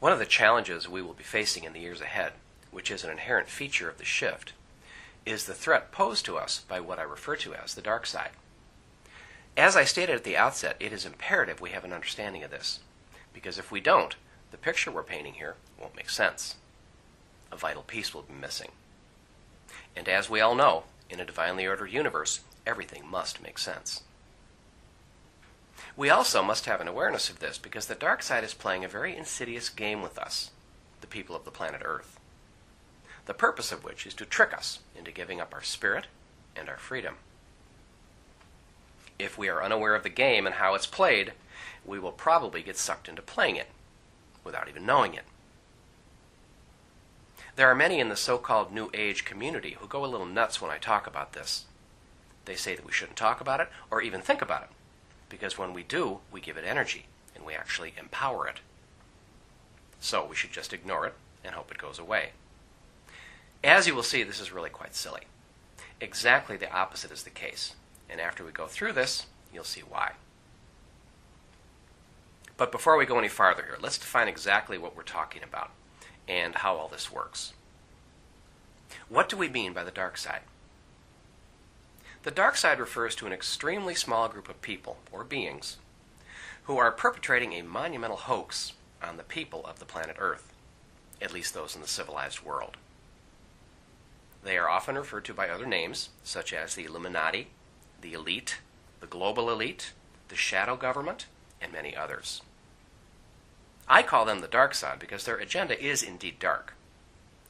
One of the challenges we will be facing in the years ahead, which is an inherent feature of the shift, is the threat posed to us by what I refer to as the dark side. As I stated at the outset, it is imperative we have an understanding of this, because if we don't, the picture we're painting here won't make sense. A vital piece will be missing. And as we all know, in a divinely ordered universe, everything must make sense. We also must have an awareness of this because the dark side is playing a very insidious game with us, the people of the planet Earth, the purpose of which is to trick us into giving up our spirit and our freedom. If we are unaware of the game and how it's played, we will probably get sucked into playing it without even knowing it. There are many in the so-called New Age community who go a little nuts when I talk about this. They say that we shouldn't talk about it or even think about it, because when we do, we give it energy and we actually empower it. So we should just ignore it and hope it goes away. As you will see, this is really quite silly. Exactly the opposite is the case. And after we go through this, you'll see why. But before we go any farther here, let's define exactly what we're talking about and how all this works. What do we mean by the dark side? The dark side refers to an extremely small group of people, or beings, who are perpetrating a monumental hoax on the people of the planet Earth, at least those in the civilized world. They are often referred to by other names, such as the Illuminati, the elite, the global elite, the shadow government, and many others. I call them the dark side because their agenda is indeed dark,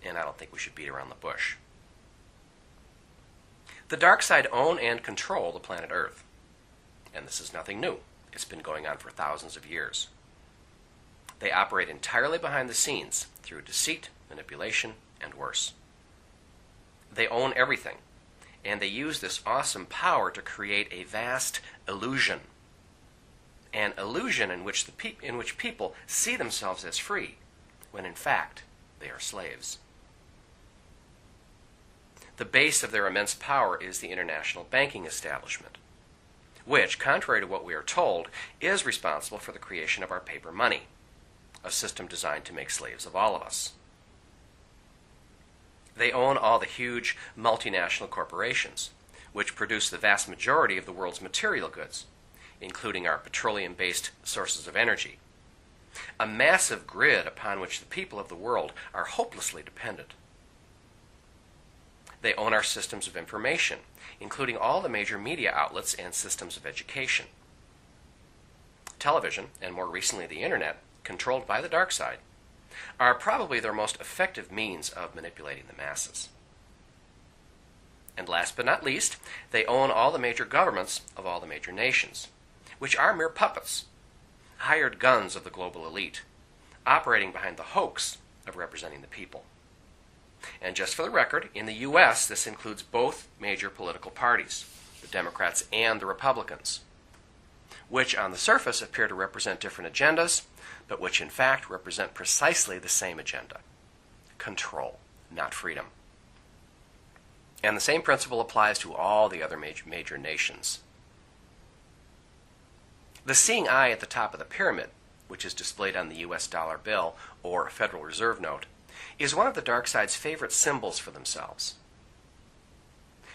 and I don't think we should beat around the bush. The dark side own and control the planet Earth, and this is nothing new. It's been going on for thousands of years. They operate entirely behind the scenes through deceit, manipulation, and worse. They own everything, and they use this awesome power to create a vast illusion. An illusion in which people see themselves as free, when in fact they are slaves. The base of their immense power is the international banking establishment, which, contrary to what we are told, is responsible for the creation of our paper money, a system designed to make slaves of all of us. They own all the huge multinational corporations, which produce the vast majority of the world's material goods, including our petroleum-based sources of energy, a massive grid upon which the people of the world are hopelessly dependent. They own our systems of information, including all the major media outlets and systems of education. Television, and more recently the internet, controlled by the dark side, are probably their most effective means of manipulating the masses. And last but not least, they own all the major governments of all the major nations, which are mere puppets, hired guns of the global elite, operating behind the hoax of representing the people. And just for the record, in the U.S., this includes both major political parties, the Democrats and the Republicans, which on the surface appear to represent different agendas, but which in fact represent precisely the same agenda: control, not freedom. And the same principle applies to all the other major nations. The seeing eye at the top of the pyramid, which is displayed on the U.S. dollar bill or Federal Reserve note, is one of the dark side's favorite symbols for themselves.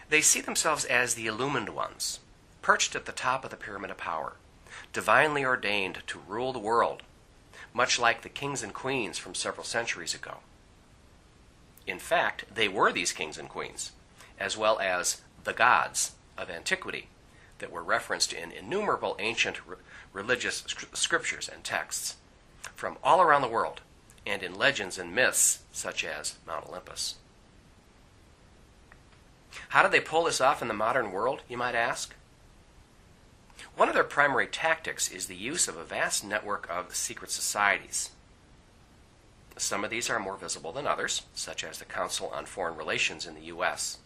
They see themselves as the illumined ones, perched at the top of the pyramid of power, divinely ordained to rule the world, much like the kings and queens from several centuries ago. In fact, they were these kings and queens, as well as the gods of antiquity that were referenced in innumerable ancient religious scriptures and texts from all around the world, and in legends and myths such as Mount Olympus. How did they pull this off in the modern world, you might ask? One of their primary tactics is the use of a vast network of secret societies. Some of these are more visible than others, such as the Council on Foreign Relations in the U.S.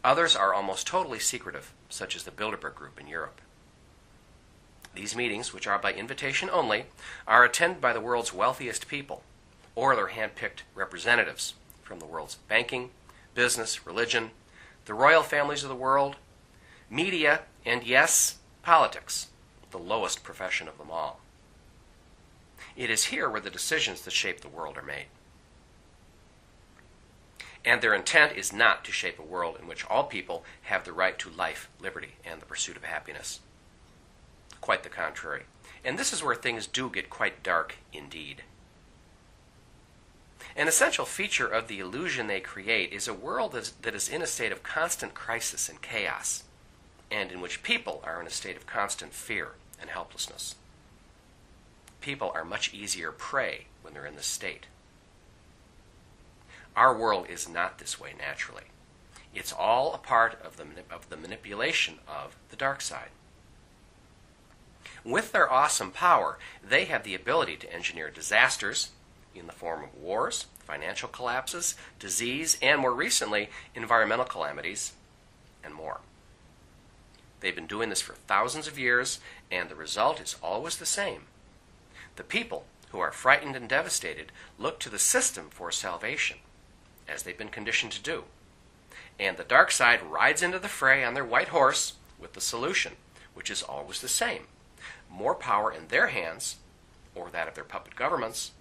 Others are almost totally secretive, such as the Bilderberg Group in Europe. These meetings, which are by invitation only, are attended by the world's wealthiest people, or their hand-picked representatives from the world's banking, business, religion, the royal families of the world, media, and yes, politics, the lowest profession of them all. It is here where the decisions that shape the world are made. And their intent is not to shape a world in which all people have the right to life, liberty, and the pursuit of happiness. Quite the contrary. And this is where things do get quite dark indeed. An essential feature of the illusion they create is a world that is in a state of constant crisis and chaos, and in which people are in a state of constant fear and helplessness. People are much easier prey when they're in this state. Our world is not this way naturally. It's all a part of the manipulation of the dark side. With their awesome power, they have the ability to engineer disasters in the form of wars, financial collapses, disease, and more recently, environmental calamities, and more. They've been doing this for thousands of years, and the result is always the same. The people who are frightened and devastated look to the system for salvation, as they've been conditioned to do. And the dark side rides into the fray on their white horse with the solution, which is always the same. More power in their hands, or that of their puppet governments,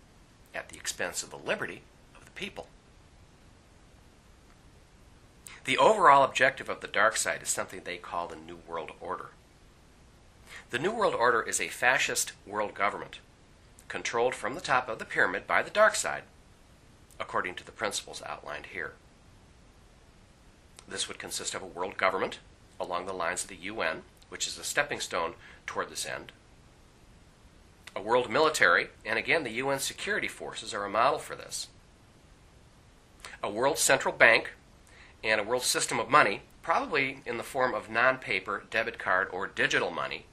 at the expense of the liberty of the people. The overall objective of the dark side is something they call the New World Order. The New World Order is a fascist world government, controlled from the top of the pyramid by the dark side, according to the principles outlined here. This would consist of a world government along the lines of the UN, which is a stepping stone toward this end, a world military, and again the UN security forces are a model for this, a world central bank, and a world system of money, probably in the form of non-paper, debit card, or digital money.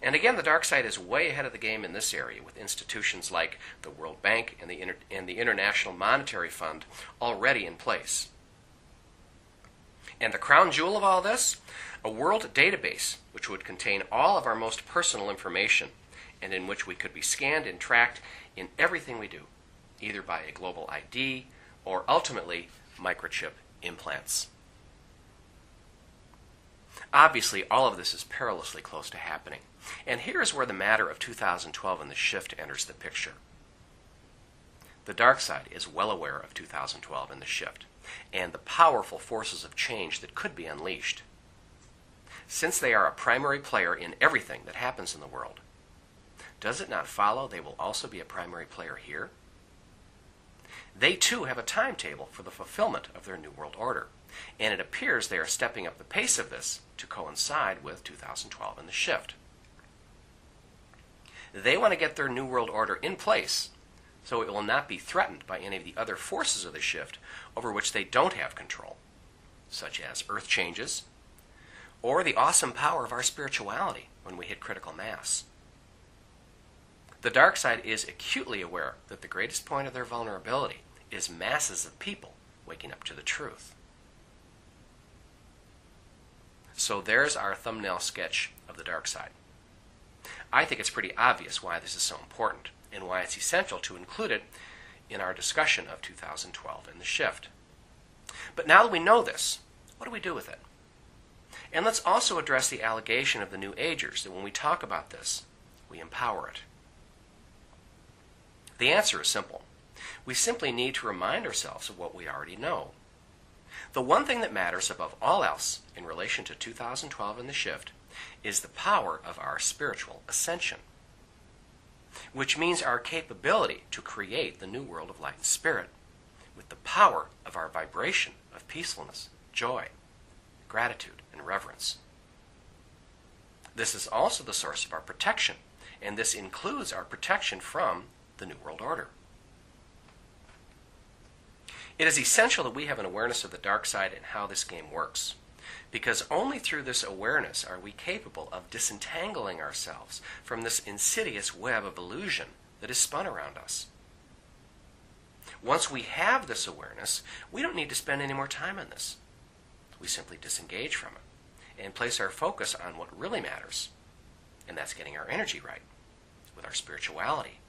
And again, the dark side is way ahead of the game in this area, with institutions like the World Bank and the International Monetary Fund already in place. And the crown jewel of all this? A world database, which would contain all of our most personal information, and in which we could be scanned and tracked in everything we do, either by a global ID or ultimately microchip implants. Obviously, all of this is perilously close to happening. And here is where the matter of 2012 and the shift enters the picture. The dark side is well aware of 2012 and the shift, and the powerful forces of change that could be unleashed. Since they are a primary player in everything that happens in the world, does it not follow they will also be a primary player here? They too have a timetable for the fulfillment of their New World Order, and it appears they are stepping up the pace of this to coincide with 2012 and the shift. They want to get their New World Order in place so it will not be threatened by any of the other forces of the shift over which they don't have control, such as earth changes, or the awesome power of our spirituality when we hit critical mass. The dark side is acutely aware that the greatest point of their vulnerability is masses of people waking up to the truth. So there's our thumbnail sketch of the dark side. I think it's pretty obvious why this is so important and why it's essential to include it in our discussion of 2012 and the shift. But now that we know this, what do we do with it? And let's also address the allegation of the New Agers that when we talk about this, we empower it. The answer is simple. We simply need to remind ourselves of what we already know. The one thing that matters above all else in relation to 2012 and the shift is the power of our spiritual ascension, which means our capability to create the new world of light and spirit with the power of our vibration of peacefulness, joy, gratitude, and reverence. This is also the source of our protection, and this includes our protection from the New World Order. It is essential that we have an awareness of the dark side and how this game works, because only through this awareness are we capable of disentangling ourselves from this insidious web of illusion that is spun around us. Once we have this awareness, we don't need to spend any more time on this. We simply disengage from it and place our focus on what really matters, and that's getting our energy right with our spirituality,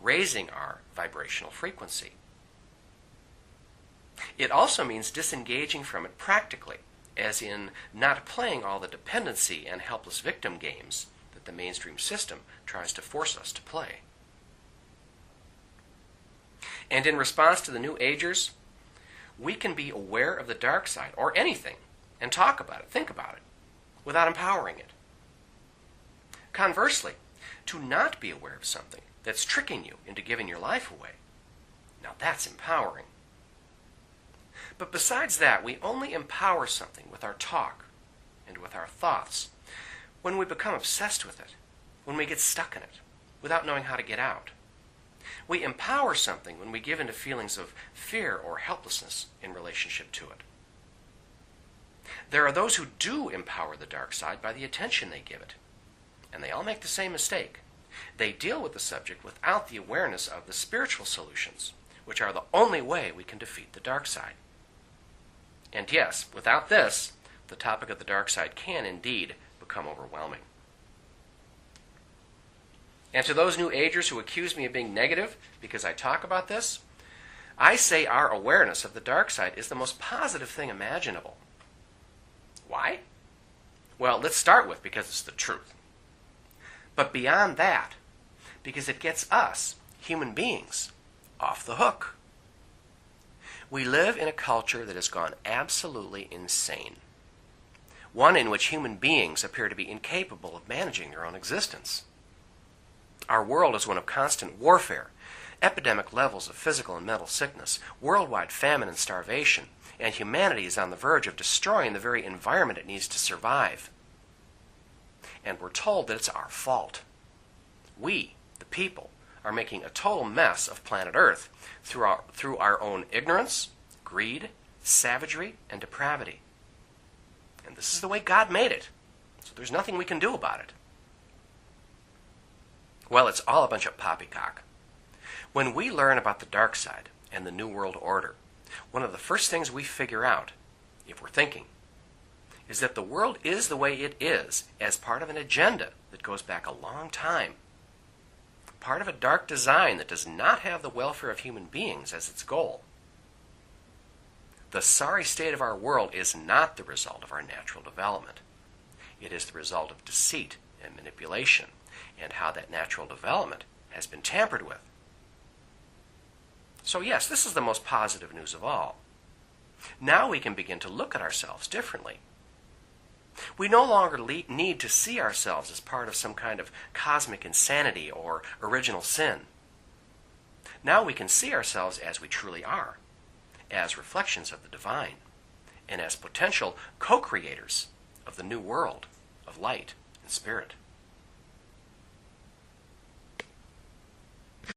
raising our vibrational frequency. It also means disengaging from it practically, as in not playing all the dependency and helpless victim games that the mainstream system tries to force us to play. And in response to the New Agers, we can be aware of the dark side, or anything, and talk about it, think about it, without empowering it. Conversely, to not be aware of something that's tricking you into giving your life away, now that's empowering. But besides that, we only empower something with our talk and with our thoughts when we become obsessed with it, when we get stuck in it, without knowing how to get out. We empower something when we give into feelings of fear or helplessness in relationship to it. There are those who do empower the dark side by the attention they give it, and they all make the same mistake. They deal with the subject without the awareness of the spiritual solutions, which are the only way we can defeat the dark side. And yes, without this, the topic of the dark side can indeed become overwhelming. And to those New Agers who accuse me of being negative because I talk about this, I say our awareness of the dark side is the most positive thing imaginable. Why? Well, let's start with because it's the truth. But beyond that, because it gets us, human beings, off the hook. We live in a culture that has gone absolutely insane. One in which human beings appear to be incapable of managing their own existence. Our world is one of constant warfare, epidemic levels of physical and mental sickness, worldwide famine and starvation, and humanity is on the verge of destroying the very environment it needs to survive. And we're told that it's our fault. We, the people, are making a total mess of planet Earth through our own ignorance, greed, savagery, and depravity. And this is the way God made it, so there's nothing we can do about it. Well, it's all a bunch of poppycock. When we learn about the dark side and the New World Order, one of the first things we figure out, if we're thinking, is that the world is the way it is as part of an agenda that goes back a long time. Part of a dark design that does not have the welfare of human beings as its goal. The sorry state of our world is not the result of our natural development. It is the result of deceit and manipulation, and how that natural development has been tampered with. So yes, this is the most positive news of all. Now we can begin to look at ourselves differently. We no longer need to see ourselves as part of some kind of cosmic insanity or original sin. Now we can see ourselves as we truly are, as reflections of the divine, and as potential co-creators of the new world of light and spirit.